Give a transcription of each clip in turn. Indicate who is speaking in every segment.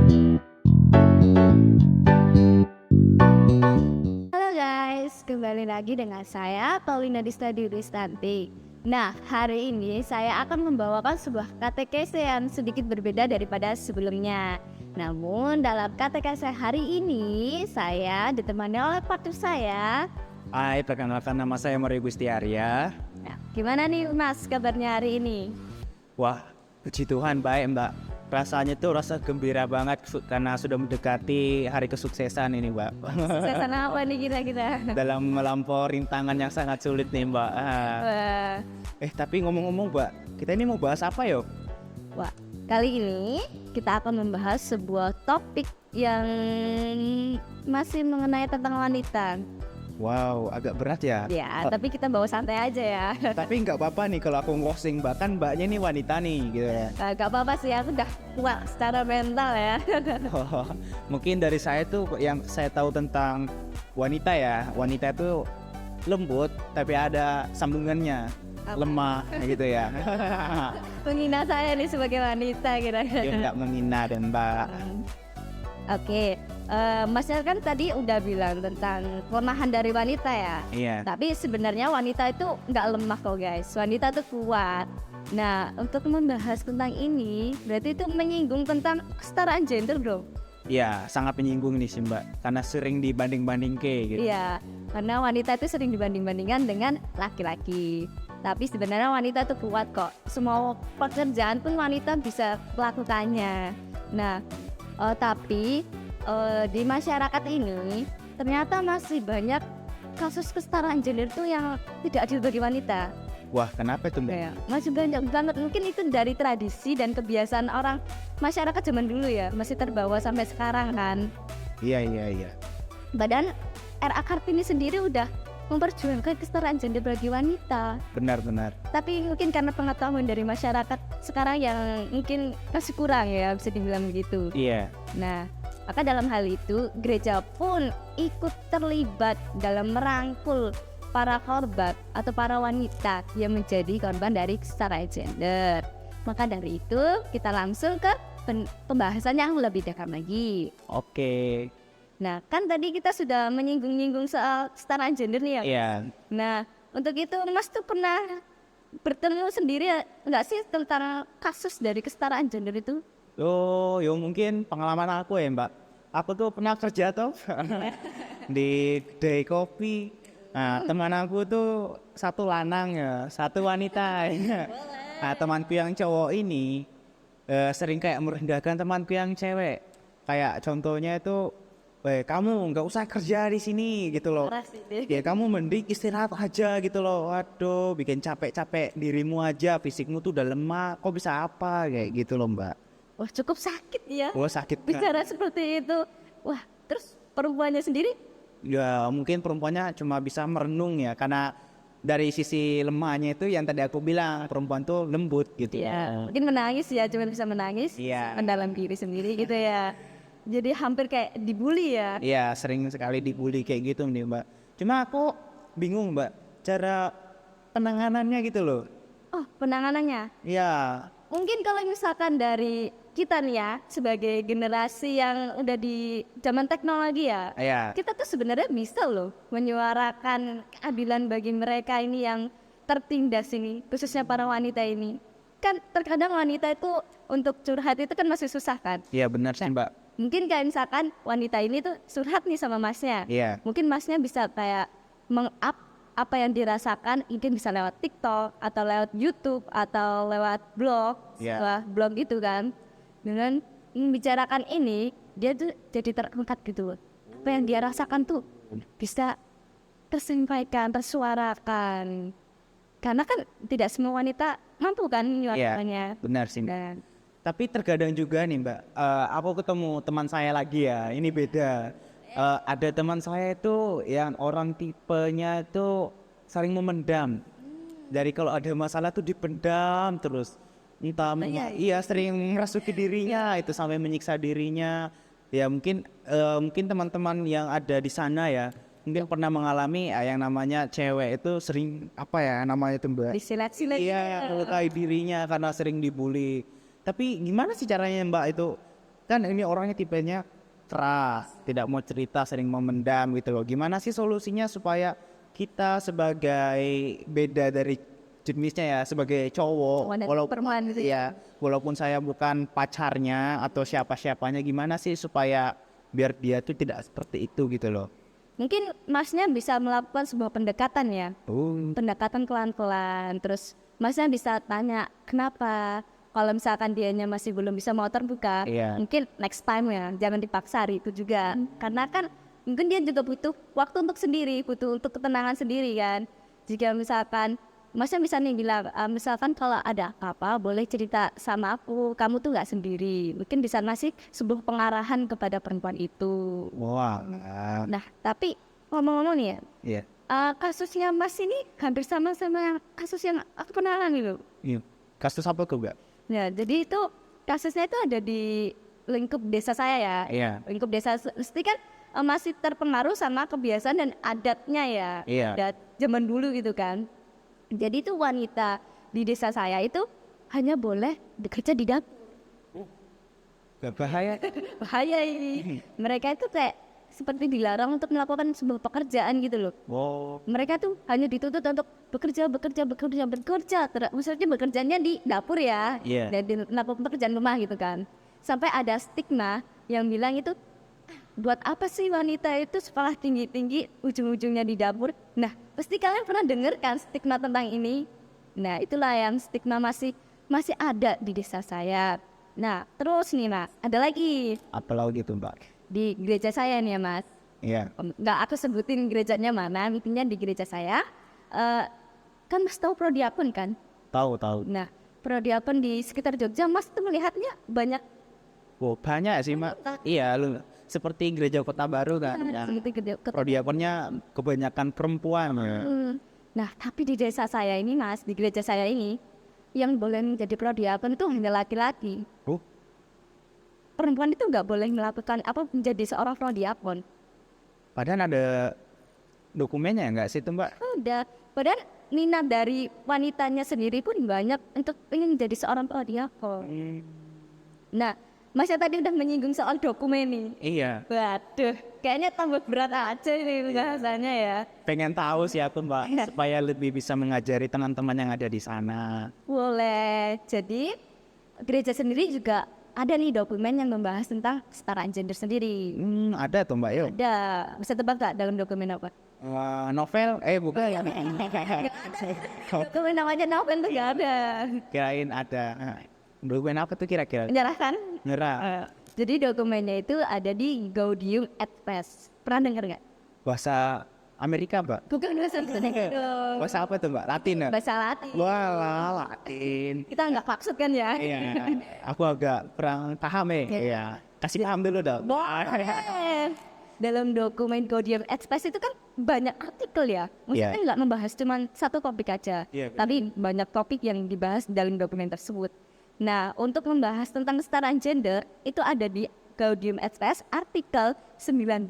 Speaker 1: Halo guys, kembali lagi dengan saya Paulina Dista Ristanti. Nah, hari ini saya akan membawakan sebuah katekese yang sedikit berbeda daripada sebelumnya. Namun dalam katekese hari ini saya ditemani oleh partner saya.
Speaker 2: Hai, perkenalkan nama saya Mario Gusti Arya.
Speaker 1: Nah, gimana nih Mas kabarnya hari ini?
Speaker 2: Wah, puji Tuhan baik Mbak. Rasanya tuh rasa gembira banget karena sudah mendekati hari kesuksesan ini Mbak.
Speaker 1: Suksesan apa nih kira-kira?
Speaker 2: Dalam melampaui rintangan yang sangat sulit nih Mbak.
Speaker 1: Wah,
Speaker 2: Tapi ngomong-ngomong Mbak, kita ini mau bahas apa yo?
Speaker 1: wah, kali ini kita akan membahas sebuah topik yang masih mengenai tentang wanita.
Speaker 2: Wow, agak berat ya.
Speaker 1: Ya, tapi kita bawa santai aja ya.
Speaker 2: Tapi nggak apa-apa nih kalau aku ngosing, bahkan Mbaknya ini wanita nih gitu ya.
Speaker 1: Gak apa-apa sih, aku udah kuat secara mental ya.
Speaker 2: Mungkin dari saya tuh yang saya tahu tentang wanita ya, wanita itu lembut tapi ada sambungannya,
Speaker 1: Apa?
Speaker 2: lemah gitu ya.
Speaker 1: Menghina saya nih sebagai wanita
Speaker 2: Dia
Speaker 1: kira-kira.
Speaker 2: nggak menghina dan Mbak.
Speaker 1: Oke, Masnya kan tadi udah bilang tentang kelemahan dari wanita ya.
Speaker 2: Iya.
Speaker 1: Tapi sebenarnya wanita itu nggak lemah kok guys, wanita itu kuat. Nah, untuk membahas tentang ini, berarti itu menyinggung tentang kesetaraan gender bro.
Speaker 2: Iya, sangat menyinggung nih sih Mbak, karena sering dibanding-banding gitu.
Speaker 1: Iya, karena wanita itu sering dibanding-bandingkan dengan laki-laki. Tapi sebenarnya wanita itu kuat kok. Semua pekerjaan pun wanita bisa melakukannya. Nah, tapi di masyarakat ini ternyata masih banyak kasus kesetaraan gender tuh yang tidak adil bagi wanita.
Speaker 2: Wah, kenapa itu Mbak?
Speaker 1: Kayak masih banyak banget, mungkin itu dari tradisi dan kebiasaan orang masyarakat zaman dulu ya, masih terbawa sampai sekarang kan.
Speaker 2: Iya.
Speaker 1: Badan RA Kartini sendiri udah memperjuangkan kesetaraan gender bagi wanita.
Speaker 2: Benar.
Speaker 1: Tapi mungkin karena pengetahuan dari masyarakat sekarang yang mungkin masih kurang ya, bisa dibilang begitu.
Speaker 2: Iya.
Speaker 1: Nah, maka dalam hal itu gereja pun ikut terlibat dalam merangkul para korban atau para wanita yang menjadi korban dari kesetaraan gender. Maka dari itu kita langsung ke pembahasan yang lebih dalam lagi.
Speaker 2: Oke.
Speaker 1: Nah, kan tadi kita sudah menyinggung-nyinggung soal kesetaraan gender nih ya.
Speaker 2: Iya.
Speaker 1: Nah, untuk itu Mas tuh pernah bertemu sendiri nggak sih tentang kasus dari kesetaraan gender itu?
Speaker 2: Oh, yo mungkin pengalaman aku ya Mbak. Aku tuh pernah kerja tuh di kedai kopi. Nah, teman aku tuh satu lanang ya, satu wanita. Nah, temanku yang cowok ini sering kayak merendahkan temanku yang cewek. Kayak contohnya itu, kamu nggak usah kerja di sini gitu loh. Ya kamu mending istirahat aja gitu loh. Waduh, bikin capek-capek dirimu aja, fisikmu tuh udah lemah. Kok bisa apa kayak gitu loh Mbak.
Speaker 1: Wah, cukup sakit ya.
Speaker 2: Wah sakit kan?
Speaker 1: Bicara seperti itu. Wah, terus perempuannya sendiri?
Speaker 2: Ya mungkin perempuannya cuma bisa merenung ya, karena dari sisi lemahnya itu yang tadi aku bilang, perempuan tuh lembut gitu.
Speaker 1: Ya, mungkin menangis ya, cuma bisa menangis.
Speaker 2: Iya.
Speaker 1: Mendalam diri sendiri gitu ya. Jadi hampir kayak dibully ya.
Speaker 2: Iya, sering sekali dibully kayak gitu nih Mbak. Cuma aku bingung Mbak, cara penanganannya gitu loh.
Speaker 1: Oh, penanganannya.
Speaker 2: Iya.
Speaker 1: Mungkin kalau misalkan dari kita nih ya, sebagai generasi yang udah di zaman teknologi ya,
Speaker 2: Iya.
Speaker 1: kita tuh sebenarnya bisa loh menyuarakan keadilan bagi mereka ini yang tertindas ini, khususnya para wanita ini. Kan terkadang wanita itu untuk curhat itu kan masih susah kan.
Speaker 2: Iya benar sih Mbak.
Speaker 1: Mungkin kayak misalkan wanita ini tuh curhat nih sama masnya.
Speaker 2: Iya.
Speaker 1: Mungkin masnya bisa kayak meng-up apa yang dirasakan, mungkin bisa lewat TikTok atau lewat YouTube atau lewat blog,
Speaker 2: Iya.
Speaker 1: sebuah blog itu kan. Dengan membicarakan ini, dia tuh jadi terangkat gitu loh. Apa yang dia rasakan tuh bisa tersampaikan, tersuarakan. Karena kan tidak semua wanita mampu kan menyuarakannya.
Speaker 2: Benar sih Mbak.
Speaker 1: Dan
Speaker 2: Tapi terkadang juga nih Mbak, aku ketemu teman saya lagi ya, ini beda. Ada teman saya itu yang orang tipenya itu saling memendam. Dari kalau ada masalah tuh dipendam terus. Entah iya sering merasuki dirinya itu sampai menyiksa dirinya. Ya mungkin teman-teman yang ada di sana ya mungkin pernah mengalami yang namanya cewek itu sering apa ya namanya itu Mbak?
Speaker 1: disilet-silet.
Speaker 2: Iya, melukai dirinya karena sering dibully. Tapi gimana sih caranya Mbak itu kan ini orangnya tipenya keras, tidak mau cerita, sering memendam gitu loh. Gimana sih solusinya supaya kita sebagai beda dari jenisnya ya, sebagai cowok,
Speaker 1: Cowok dan
Speaker 2: walaupun
Speaker 1: perempuan gitu ya.
Speaker 2: ya, walaupun saya bukan pacarnya atau siapa-siapanya, gimana sih supaya biar dia tuh tidak seperti itu gitu loh.
Speaker 1: Mungkin masnya bisa melakukan sebuah pendekatan ya,
Speaker 2: Oh,
Speaker 1: pendekatan pelan-pelan. Terus masnya bisa tanya kenapa. Kalau misalkan dianya masih belum bisa mau terbuka,
Speaker 2: iya.
Speaker 1: mungkin next time ya, jangan dipaksa hari itu juga. Karena kan mungkin dia juga butuh waktu untuk sendiri, butuh untuk ketenangan sendiri kan. Jika misalkan masnya bisa nih bilang, misalkan kalau ada apa-apa boleh cerita sama aku, kamu tuh nggak sendiri. Mungkin bisa ngasih sebuah pengarahan kepada perempuan itu.
Speaker 2: Wah,
Speaker 1: Nah, tapi ngomong-ngomong nih ya,
Speaker 2: iya.
Speaker 1: kasusnya Mas ini hampir sama-sama yang kasus yang aku pernah alami loh.
Speaker 2: Iya. Kasus apa tuh, Mbak?
Speaker 1: Nah, jadi itu kasusnya itu ada di lingkup desa saya ya.
Speaker 2: Iya.
Speaker 1: Lingkup desa mesti kan masih terpengaruh sama kebiasaan dan adatnya ya.
Speaker 2: Iya.
Speaker 1: Adat zaman dulu gitu kan. Jadi itu wanita di desa saya itu hanya boleh bekerja di dapur.
Speaker 2: Gak bahaya.
Speaker 1: Bahaya ini. Mereka itu kayak seperti dilarang untuk melakukan sebuah pekerjaan gitu loh.
Speaker 2: Wow.
Speaker 1: Mereka tuh hanya dituntut untuk bekerja. Maksudnya bekerjanya di dapur ya,
Speaker 2: Iya.
Speaker 1: dan di melakukan pekerjaan rumah gitu kan. Sampai ada stigma yang bilang itu, buat apa sih wanita itu sekolah tinggi-tinggi ujung-ujungnya di dapur? Nah, pasti kalian pernah dengar kan stigma tentang ini? Nah, itulah yang stigma masih ada di desa saya. Nah, terus nih Mas, ada lagi
Speaker 2: Apa lagi tuh, Mbak?
Speaker 1: di gereja saya nih ya Mas.
Speaker 2: Iya.
Speaker 1: Nggak aku sebutin gerejanya mana, intinya di gereja saya kan Mas tahu prodiakon kan.
Speaker 2: Tahu.
Speaker 1: Nah, prodiakon di sekitar Jogja Mas tuh melihatnya banyak
Speaker 2: Wow, banyak sih, Mbak. Iya, lu seperti gereja Kota Baru kan. Ya.
Speaker 1: gitu gede.
Speaker 2: Prodiakonnya kebanyakan perempuan. Ya.
Speaker 1: Nah, tapi di desa saya ini Mas, di gereja saya ini yang boleh menjadi prodiakon itu hanya laki-laki. Perempuan itu nggak boleh melakukan apa menjadi seorang prodiakon.
Speaker 2: Padahal ada dokumennya nggak sih itu, Mbak?
Speaker 1: Udah, padahal minat dari wanitanya sendiri pun banyak untuk ingin menjadi seorang prodiakon. Nah, Mas ya tadi udah menyinggung soal dokumen nih.
Speaker 2: Iya.
Speaker 1: Waduh, kayaknya tambah berat aja ini bahasanya ya.
Speaker 2: Pengen tahu sih aku, Mbak, supaya lebih bisa mengajari teman-teman yang ada di sana.
Speaker 1: Boleh. Jadi gereja sendiri juga ada nih dokumen yang membahas tentang kesetaraan gender sendiri.
Speaker 2: Ada tuh, Mbak. Yuk.
Speaker 1: Ada. Bisa tebak gak dalam dokumen apa?
Speaker 2: Novel? Bukan.
Speaker 1: Dokumen namanya novel tuh gak ada.
Speaker 2: Kirain ada. Dokumen apa tuh kira-kira?
Speaker 1: Menyerahkan?
Speaker 2: Nyerah.
Speaker 1: Jadi dokumennya itu ada di Gaudium et Spes. Pernah dengar gak?
Speaker 2: Bahasa Amerika, Mbak?
Speaker 1: Bukan bahasa Indonesia.
Speaker 2: Bahasa apa tuh, Mbak? Latin ya?
Speaker 1: Bahasa Latin.
Speaker 2: Wah, Latin.
Speaker 1: Kita nggak maksud kan ya?
Speaker 2: Iya, aku agak kurang paham ya. Kasih paham dulu dong.
Speaker 1: Boleh. Dalam dokumen Gaudium et Spes itu kan banyak artikel ya. Maksudnya nggak membahas cuma satu topik aja.
Speaker 2: Iya, benar.
Speaker 1: Tapi banyak topik yang dibahas dalam dokumen tersebut. Nah, untuk membahas tentang kesetaraan gender, itu ada di Gaudium et Spes artikel 19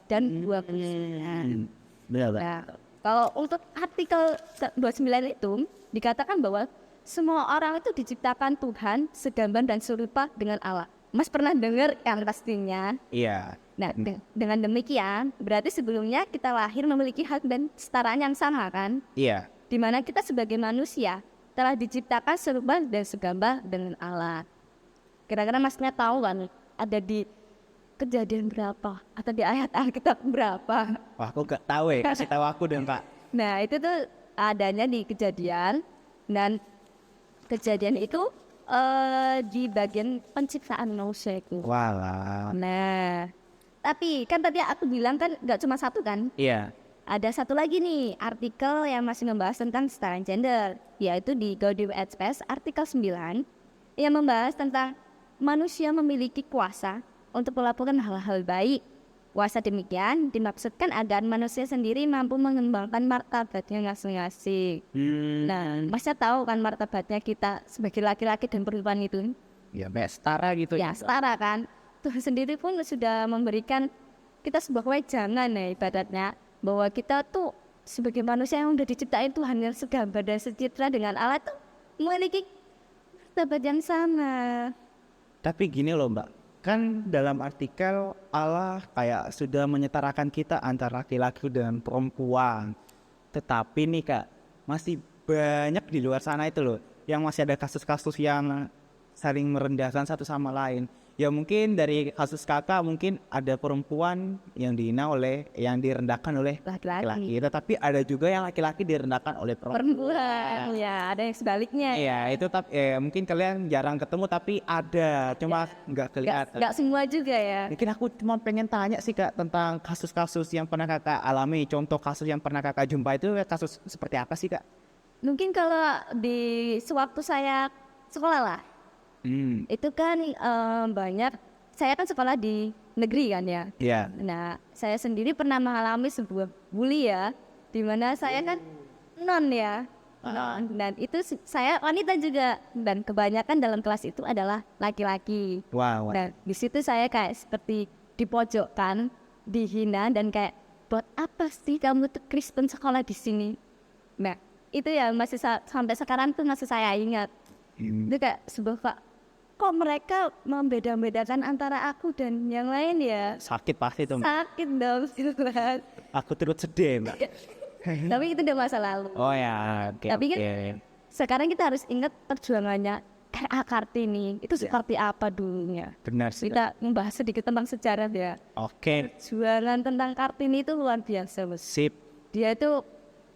Speaker 1: dan 29.
Speaker 2: Benar, Mbak.
Speaker 1: Nah, kalau untuk artikel 29 itu dikatakan bahwa semua orang itu diciptakan Tuhan segambar dan serupa dengan Allah. Mas pernah dengar yang pastinya?
Speaker 2: Iya.
Speaker 1: Nah, dengan demikian berarti sebelumnya kita lahir memiliki hak dan kesetaraan yang sama kan?
Speaker 2: Iya.
Speaker 1: Di mana kita sebagai manusia telah diciptakan serupa dan segambar dengan Allah. Kira-kira masnya tahu kan ada di kejadian berapa atau di ayat Alkitab berapa?
Speaker 2: Wah, aku gak tahu ya. Kasih tahu aku dong, Pak.
Speaker 1: Nah, itu tuh adanya di kejadian, dan kejadian itu di bagian penciptaan manusia itu.
Speaker 2: Walah.
Speaker 1: Nah, tapi kan tadi aku bilang kan nggak cuma satu kan?
Speaker 2: Iya.
Speaker 1: Ada satu lagi nih artikel yang masih membahas tentang kesetaraan gender, yaitu di Gaudium et Spes artikel 9 yang membahas tentang manusia memiliki kuasa untuk melakukan hal-hal baik. Kuasa demikian dimaksudkan agar manusia sendiri mampu mengembangkan martabatnya masing-masing. Nah, Masnya tahu kan martabatnya kita sebagai laki-laki dan perempuan itu?
Speaker 2: Ya, Mbak, setara gitu.
Speaker 1: Ya, setara kan. Tuhan sendiri pun sudah memberikan kita sebuah wejangan ya ibaratnya, bahwa kita tuh sebagai manusia yang udah diciptain Tuhan yang segambar dan secitra dengan Allah tuh memiliki martabat yang sama.
Speaker 2: Tapi gini loh, Mbak. Kan dalam artikel Allah kayak sudah menyetarakan kita antara laki-laki dan perempuan. Tetapi nih Kak, masih banyak di luar sana itu loh, yang masih ada kasus-kasus yang saling merendahkan satu sama lain. Ya mungkin dari kasus kakak mungkin ada perempuan yang yang direndahkan oleh laki-laki. Tetapi ada juga yang laki-laki direndahkan oleh
Speaker 1: Perempuan, ya ada yang sebaliknya.
Speaker 2: Iya itu mungkin kalian jarang ketemu tapi ada, cuma nggak kelihatan.
Speaker 1: Nggak semua juga ya.
Speaker 2: Mungkin aku cuma pengen tanya sih Kak tentang kasus-kasus yang pernah kakak alami. Contoh kasus yang pernah kakak jumpa itu kasus seperti apa sih Kak?
Speaker 1: Mungkin kalau di sewaktu saya sekolah lah, itu kan banyak, saya kan sekolah di negeri kan ya.
Speaker 2: Iya.
Speaker 1: Nah, saya sendiri pernah mengalami sebuah bully ya, di mana saya kan non ya. Dan itu saya wanita juga, dan kebanyakan dalam kelas itu adalah laki-laki.
Speaker 2: Wow.
Speaker 1: Nah, di situ saya kayak seperti dipojokkan, dihina, dan kayak buat apa sih kamu tuh Kristen sekolah di sini? Nah, itu ya masih sampai sekarang tuh masih saya ingat. Itu kayak sebuah kok mereka membeda-bedakan antara aku dan yang lain ya.
Speaker 2: Sakit pasti tuh.
Speaker 1: Sakit dong gitu kan.
Speaker 2: Aku turut sedih Mbak.
Speaker 1: Tapi itu udah masa lalu.
Speaker 2: Oh ya, oke.
Speaker 1: Tapi kan sekarang kita harus ingat perjuangannya R.A. Kartini itu seperti apa dulunya.
Speaker 2: Benar sih.
Speaker 1: Kita membahas sedikit tentang sejarah ya.
Speaker 2: Oke.
Speaker 1: Perjuangan tentang Kartini itu luar biasa, Mas.
Speaker 2: Sip.
Speaker 1: Dia itu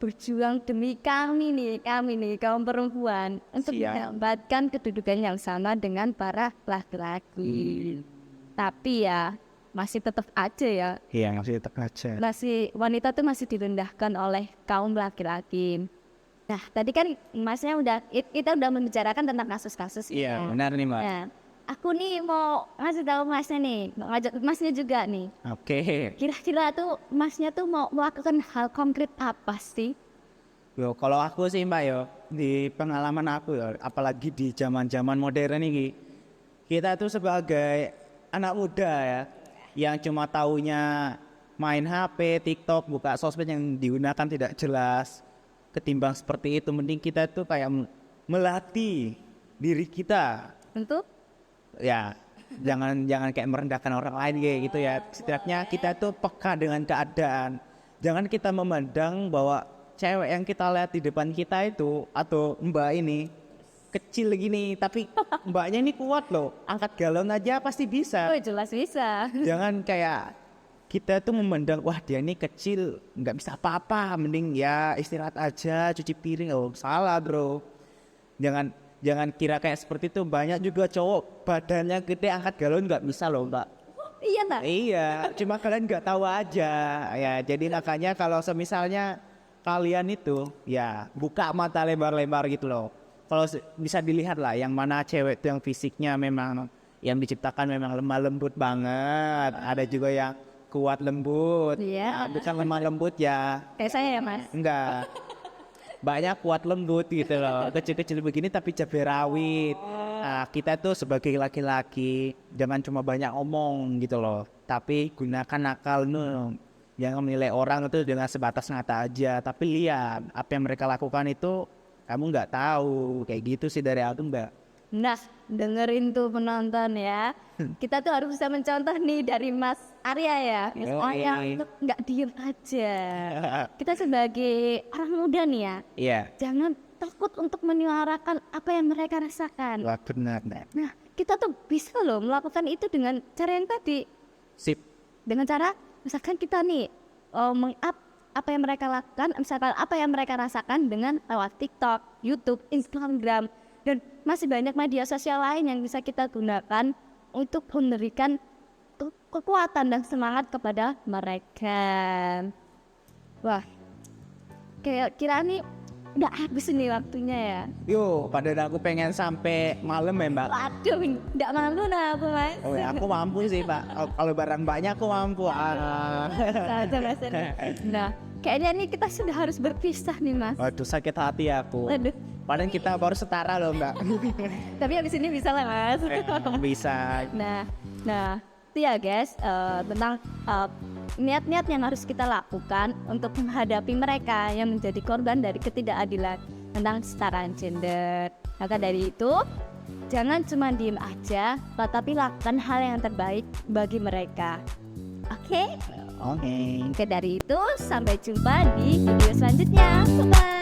Speaker 1: berjuang demi kami nih kaum perempuan untuk
Speaker 2: Siap.
Speaker 1: mendapatkan kedudukan yang sama dengan para laki-laki. Tapi ya masih tetap aja ya,
Speaker 2: Iya, masih tetap aja.
Speaker 1: wanita tuh masih direndahkan oleh kaum laki-laki. Nah, tadi kan Masnya kita udah membicarakan tentang kasus-kasus
Speaker 2: Iya, benar nih Mbak.
Speaker 1: Nah, aku nih mau ngasih tahu Masnya nih, mau ngajak Masnya juga nih.
Speaker 2: Oke.
Speaker 1: Kira-kira tuh Masnya tuh mau melakukan hal konkret apa sih?
Speaker 2: Yo, kalau aku sih Mbak yo, di pengalaman aku ya, apalagi di zaman-zaman modern ini, kita tuh sebagai anak muda ya, yang cuma taunya main HP, TikTok, buka sosmed yang digunakan tidak jelas, ketimbang seperti itu, mending kita tuh kayak melatih diri kita.
Speaker 1: Untuk
Speaker 2: Ya, jangan kayak merendahkan orang lain kayak gitu ya. Setidaknya kita tuh peka dengan keadaan. Jangan kita memandang bahwa cewek yang kita lihat di depan kita itu atau mbak ini kecil gini, tapi mbaknya ini kuat loh. Angkat galon aja pasti bisa.
Speaker 1: oh jelas bisa.
Speaker 2: Jangan kayak kita tuh memandang wah dia ini kecil nggak bisa apa-apa, mending ya istirahat aja, cuci piring. Oh salah bro. Jangan kira kayak seperti itu. Banyak juga cowok badannya gede angkat galon nggak bisa loh mbak.
Speaker 1: Iya nak.
Speaker 2: Iya, cuma kalian nggak tahu aja ya. Jadi makanya kalau semisalnya kalian itu ya buka mata lebar-lebar gitu loh. Kalau bisa dilihat lah yang mana cewek itu yang fisiknya memang yang diciptakan memang lemah lembut banget. Ada juga yang kuat lembut.
Speaker 1: Iya.
Speaker 2: Bukan lemah lembut ya.
Speaker 1: Kayak saya ya mas.
Speaker 2: Enggak. Banyak kuat lembut gitu loh, kecil-kecil begini tapi cabai rawit. Nah, kita tuh sebagai laki-laki jangan cuma banyak omong gitu loh, tapi gunakan akal nu. Jangan menilai orang itu dengan sebatas mata aja, tapi lihat apa yang mereka lakukan itu kamu nggak tahu. Kayak gitu sih dari aku mbak.
Speaker 1: Nah, dengerin tuh penonton ya. Kita tuh harus bisa mencontoh nih dari Mas Arya ya. Mas Arya untuk nggak diem aja. Kita sebagai orang muda nih ya,
Speaker 2: Iya.
Speaker 1: jangan takut untuk menyuarakan apa yang mereka rasakan.
Speaker 2: Wah benar mbak.
Speaker 1: Nah, kita tuh bisa loh melakukan itu dengan cara yang tadi.
Speaker 2: Sip.
Speaker 1: Dengan cara, misalkan kita nih meng-up apa yang mereka lakukan, misalkan apa yang mereka rasakan dengan lewat TikTok, YouTube, Instagram, dan masih banyak media sosial lain yang bisa kita gunakan untuk memberikan kekuatan dan semangat kepada mereka. Wah, kayak kira nih udah habis nih waktunya ya.
Speaker 2: Yo, padahal aku pengen sampai malam ya mbak.
Speaker 1: Waduh, nggak malu nah aku mas.
Speaker 2: Oh ya, aku mampu sih pak. Kalau barang banyak aku mampu.
Speaker 1: Nah, kayaknya nih kita sudah harus berpisah nih mas.
Speaker 2: Waduh sakit hati aku.
Speaker 1: Waduh.
Speaker 2: Padahal kita baru setara loh mbak.
Speaker 1: Tapi abis ini bisa lah mas.
Speaker 2: Bisa.
Speaker 1: Nah, itu ya guys tentang niat-niat yang harus kita lakukan untuk menghadapi mereka yang menjadi korban dari ketidakadilan tentang kesetaraan gender. Maka dari itu, jangan cuma diem aja, tetapi lakukan hal yang terbaik bagi mereka. Oke? Oke, dari itu sampai jumpa di video selanjutnya. Bye-bye.